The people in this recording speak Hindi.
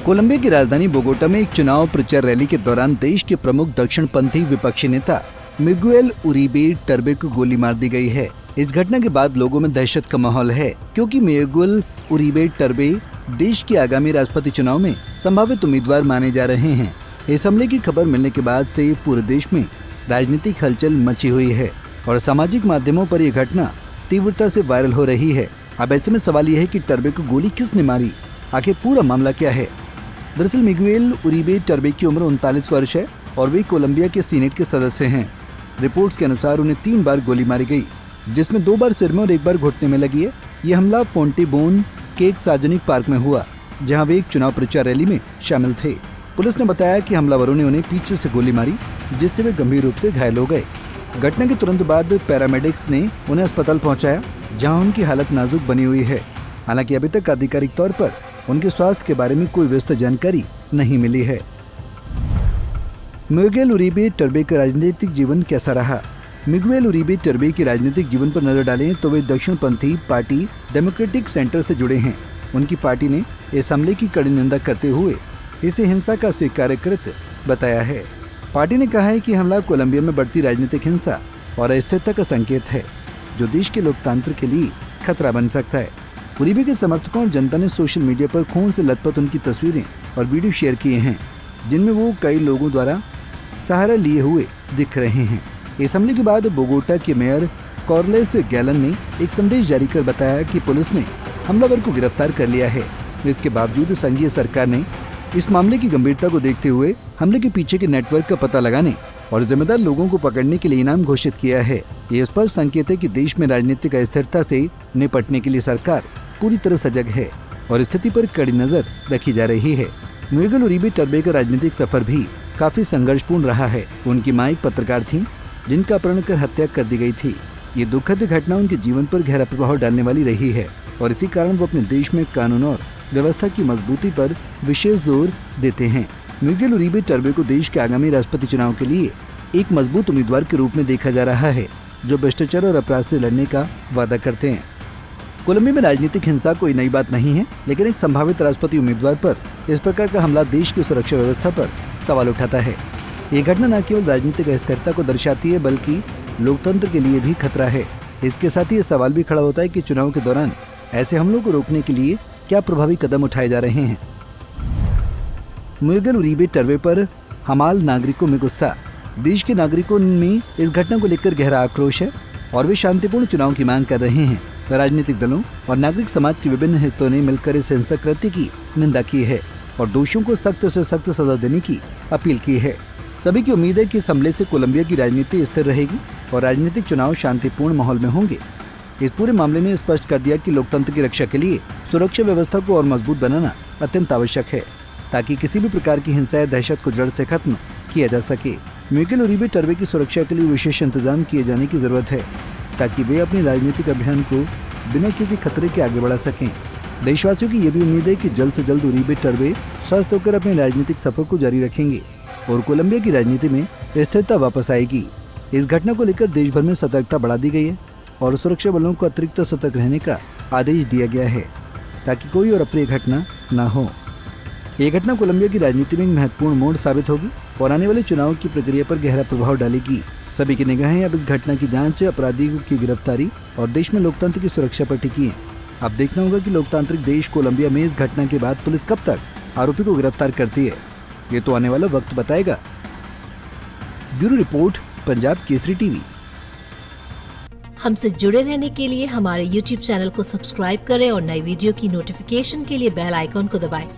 कोलंबिया की राजधानी बोगोटा में एक चुनाव प्रचार रैली के दौरान देश के प्रमुख दक्षिणपंथी विपक्षी नेता मिगुएल उरीबे टर्बे को गोली मार दी गई है। इस घटना के बाद लोगों में दहशत का माहौल है, क्योंकि मिगुएल उरीबे टर्बे देश के आगामी राष्ट्रपति चुनाव में संभावित उम्मीदवार माने जा रहे हैं। इस हमले की खबर मिलने के बाद से पूरे देश में राजनीतिक हलचल मची हुई है और सामाजिक माध्यमों पर यह घटना तीव्रता से वायरल हो रही है। अब ऐसे में सवाल यह है कि टर्बे को गोली किसने मारी, आखिर पूरा मामला क्या है। दरअसल मिगुएल उरीबे टर्बे की उम्र 39 वर्ष है और वे कोलंबिया के सीनेट के सदस्य हैं। रिपोर्ट्स के अनुसार उन्हें 3 बार गोली मारी गई, जिसमें 2 बार सिर में और 1 बार घुटने में लगी है। ये हमला फोंटेबोन के एक सार्वजनिक पार्क में हुआ, जहां वे एक चुनाव प्रचार रैली में शामिल थे। पुलिस ने बताया कि हमलावरों ने उन्हें पीछे से गोली मारी, जिससे वे गंभीर रूप से घायल हो गए। घटना के तुरंत बाद पैरामेडिक्स ने उन्हें अस्पताल पहुंचाया, जहां उनकी हालत नाजुक बनी हुई है। हालांकि अभी तक आधिकारिक तौर पर उनके स्वास्थ्य के बारे में कोई विस्तृत जानकारी नहीं मिली है। मिगुएल उरीबे टर्बे का राजनीतिक जीवन कैसा रहा? मिगुएल उरीबे टर्बे के राजनीतिक जीवन पर नजर डालें तो वे दक्षिणपंथी पार्टी डेमोक्रेटिक सेंटर से जुड़े हैं। उनकी पार्टी ने इस हमले की कड़ी निंदा करते हुए इसे हिंसा का स्वीकार्यकृत बताया है। पार्टी ने कहा है कि हमला कोलंबिया में बढ़ती राजनीतिक हिंसा और अस्थिरता का संकेत है, जो देश के लोकतंत्र के लिए खतरा बन सकता है। उरीबे के समर्थकों और जनता ने सोशल मीडिया पर खून से लथपथ उनकी तस्वीरें और वीडियो शेयर किए हैं, जिनमें वो कई लोगों द्वारा सहारा लिए हुए दिख रहे हैं। इस हमले के बाद बोगोटा के मेयर कार्लोस गैलन ने एक संदेश जारी कर बताया कि पुलिस ने हमलावर को गिरफ्तार कर लिया है। इसके बावजूद संघीय सरकार ने इस मामले की गंभीरता को देखते हुए हमले के पीछे के नेटवर्क का पता लगाने और जिम्मेदार लोगों को पकड़ने के लिए इनाम घोषित किया है। ये स्पष्ट संकेत है कि देश में राजनीतिक अस्थिरता से निपटने के लिए सरकार पूरी तरह सजग है और स्थिति पर कड़ी नजर रखी जा रही है। मिगुएल उरीबे टर्बे का राजनीतिक सफर भी काफी संघर्षपूर्ण रहा है। उनकी मां एक पत्रकार थी, जिनका अपहरण कर हत्या कर दी गई थी। ये दुखद घटना उनके जीवन पर गहरा प्रभाव डालने वाली रही है और इसी कारण वो अपने देश में कानून और व्यवस्था की मजबूती पर विशेष जोर देते हैं। मिगुएल उरीबे टर्बे को देश के आगामी राष्ट्रपति चुनाव के लिए एक मजबूत उम्मीदवार के रूप में देखा जा रहा है, जो भ्रष्टाचार और अपराध से लड़ने का वादा करते हैं। कोलंबिया में राजनीतिक हिंसा कोई नई बात नहीं है, लेकिन एक संभावित राष्ट्रपति उम्मीदवार पर इस प्रकार का हमला देश की सुरक्षा व्यवस्था पर सवाल उठाता है। ये घटना न केवल राजनीतिक अस्थिरता को दर्शाती है, बल्कि लोकतंत्र के लिए भी खतरा है। इसके साथ ही ये सवाल भी खड़ा होता है कि चुनाव के दौरान ऐसे हमलों को रोकने के लिए क्या प्रभावी कदम उठाए जा रहे हैं। मिगुएल उरीबे टर्बे पर हमाल नागरिकों में गुस्सा। देश के नागरिकों में इस घटना को लेकर गहरा आक्रोश है और वे शांतिपूर्ण चुनाव की मांग कर रहे हैं। राजनीतिक दलों और नागरिक समाज के विभिन्न हिस्सों ने मिलकर इस हिंसक कृत्य की निंदा की है और दोषियों को सख्त से सख्त सजा देने की अपील की है। सभी की उम्मीद है कि इस हमले से कोलंबिया की राजनीति स्थिर रहेगी और राजनीतिक चुनाव शांतिपूर्ण माहौल में होंगे। इस पूरे मामले ने स्पष्ट कर दिया कि लोकतंत्र की रक्षा के लिए सुरक्षा व्यवस्था को और मजबूत बनाना अत्यंत आवश्यक है, ताकि किसी भी प्रकार की हिंसा या दहशत को जड़ से खत्म किया जा सके। मिगुएल उरीबे टर्बे की सुरक्षा के लिए विशेष इंतजाम किए जाने की जरूरत है, ताकि वे अपने राजनीतिक अभियान को बिना किसी खतरे के आगे बढ़ा सकें। देशवासियों की यह भी उम्मीद है कि जल्द से जल्द उरीबे टर्बे स्वस्थ होकर अपने राजनीतिक सफर को जारी रखेंगे और कोलंबिया की राजनीति में स्थिरता वापस आएगी। इस घटना को लेकर देश भर में सतर्कता बढ़ा दी गई है और सुरक्षा बलों को अतिरिक्त सतर्क रहने का आदेश दिया गया है, ताकि कोई और अप्रिय घटना न हो। ये घटना कोलंबिया की राजनीति में एक महत्वपूर्ण मोड़ साबित होगी और आने वाले चुनाव की प्रक्रिया पर गहरा प्रभाव डालेगी। सभी की निगाहें अब इस घटना की जांच, अपराधियों की गिरफ्तारी और देश में लोकतंत्र की सुरक्षा पर टिकी है। अब देखना होगा कि लोकतांत्रिक देश कोलंबिया में इस घटना के बाद पुलिस कब तक आरोपी को गिरफ्तार करती है। ये तो आने वाला वक्त बताएगा। Bureau report, Punjab Kesari TV. हमसे जुड़े रहने के लिए हमारे YouTube चैनल को सब्सक्राइब करें और नई वीडियो की नोटिफिकेशन के लिए बेल आइकॉन को दबाएं।